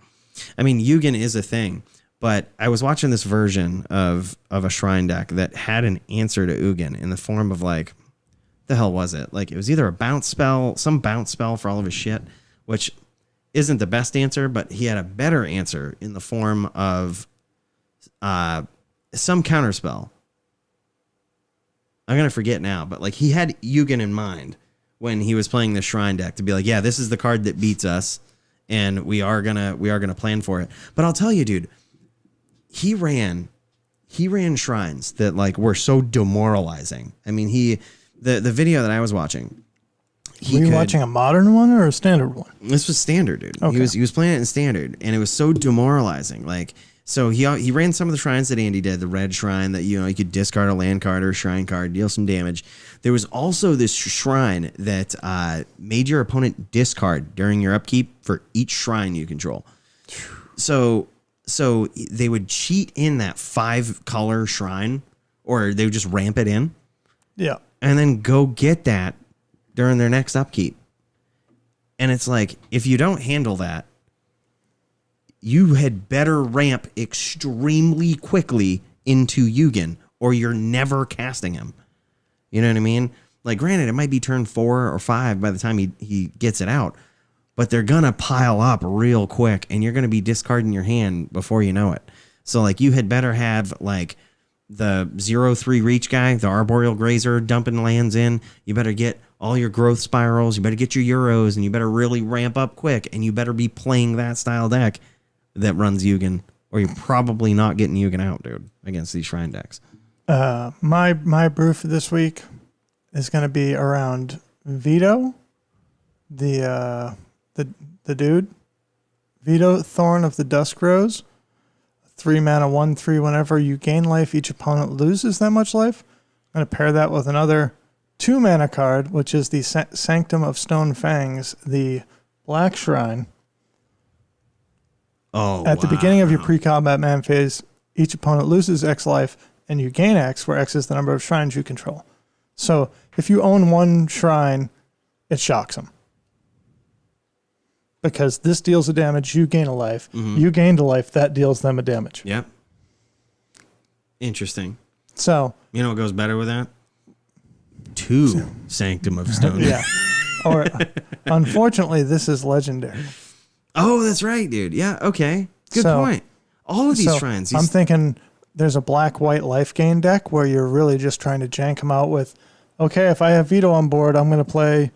I mean, Ugin is a thing, but I was watching this version of a shrine deck that had an answer to Ugin in the form of like, the hell was it? Like, it was either a bounce spell, some bounce spell for all of his shit, which isn't the best answer, but he had a better answer in the form of some counter spell. I'm going to forget now, but like he had Ugin in mind when he was playing the shrine deck to be like, yeah, this is the card that beats us and we are going to plan for it. But I'll tell you, dude, he ran shrines that like were so demoralizing. I mean, the video that I was watching, were you watching a modern one or a standard one? This was standard, dude. Okay. He was playing it in standard and it was so demoralizing. Like, so he ran some of the shrines that Andy did, the red shrine that, you could discard a land card or a shrine card, deal some damage. There was also this shrine that made your opponent discard during your upkeep for each shrine you control. So they would cheat in that 5-color shrine, or they would just ramp it in. Yeah. And then go get that during their next upkeep. And it's like, if you don't handle that, you had better ramp extremely quickly into Ugin, or you're never casting him. You know what I mean? Like, granted, it might be turn 4 or 5 by the time he gets it out, but they're going to pile up real quick, and you're going to be discarding your hand before you know it. So, like, you had better have, like, the 0-3 reach guy, the Arboreal Grazer dumping lands in. You better get all your growth spirals. You better get your Euros, and you better really ramp up quick, and you better be playing that style deck that runs Ugin, or you're probably not getting Ugin out, dude, against these shrine decks. My brew for this week is going to be around Vito, the dude, Vito, Thorn of the Dusk Rose. 3 mana, 1/3. Whenever you gain life, each opponent loses that much life. I'm going to pair that with another 2 mana card, which is the Sanctum of Stone Fangs, the Black Shrine. Oh, At the beginning of your pre-combat man phase, each opponent loses X life, and you gain X, where X is the number of shrines you control. So if you own 1 shrine, it shocks them. Because this deals a damage, you gain a life. Mm-hmm. You gained a life, that deals them a damage. Yep. Interesting. So, you know what goes better with that? 2 Sanctum of Stone. Yeah. Or, unfortunately, this is legendary. Oh, that's right, dude. Yeah, okay. Good point. All of these shrines. I'm thinking there's a black-white life gain deck where you're really just trying to jank them out with, okay, if I have Veto on board, I'm going to play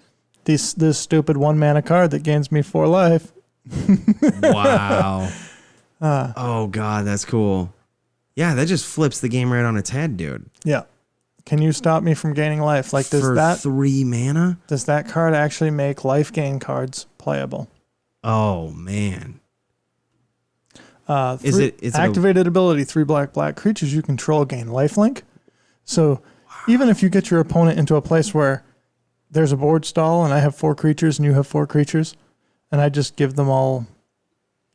this stupid 1-mana card that gains me 4 life. Wow. Oh, God, that's cool. Yeah, that just flips the game right on its head, dude. Yeah. Can you stop me from gaining life? Like, For 3 mana? Does that card actually make life gain cards playable? Oh, man. Is it activated ability? 3 black creatures you control gain lifelink. So even if you get your opponent into a place where there's a board stall and I have 4 creatures and you have 4 creatures, and I just give them all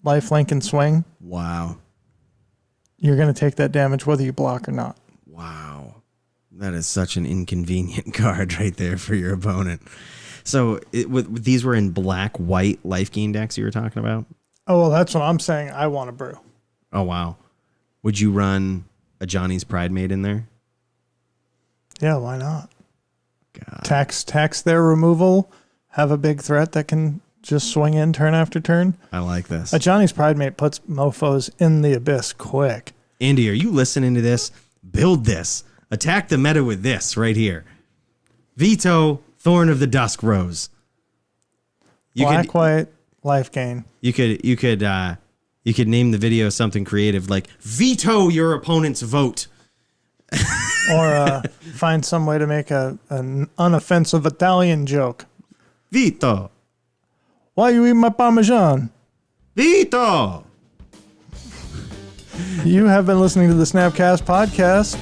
lifelink and swing. Wow. You're going to take that damage whether you block or not. Wow. That is such an inconvenient card right there for your opponent. So these were in black-white life gain decks you were talking about? Oh, well, that's what I'm saying I want to brew. Oh, wow. Would you run a Johnny's Pride Mate in there? Yeah, why not? God. Tax their removal, have a big threat that can just swing in turn after turn. I like this. A Johnny's Pride Mate puts mofos in the abyss quick. Andy, are you listening to this? Build this. Attack the meta with this right here. Veto, Thorn of the Dusk Rose. White, life gain. You could name the video something creative like veto your opponent's vote. Or find some way to make an unoffensive Italian joke. Veto. Why you eat my Parmesan? Veto. You have been listening to the SnapCast podcast.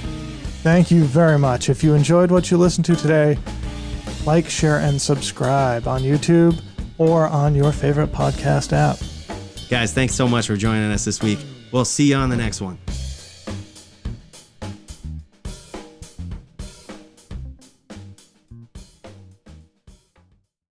Thank you very much. If you enjoyed what you listened to today, like, share, and subscribe on YouTube or on your favorite podcast app. Guys, thanks so much for joining us this week. We'll see you on the next one.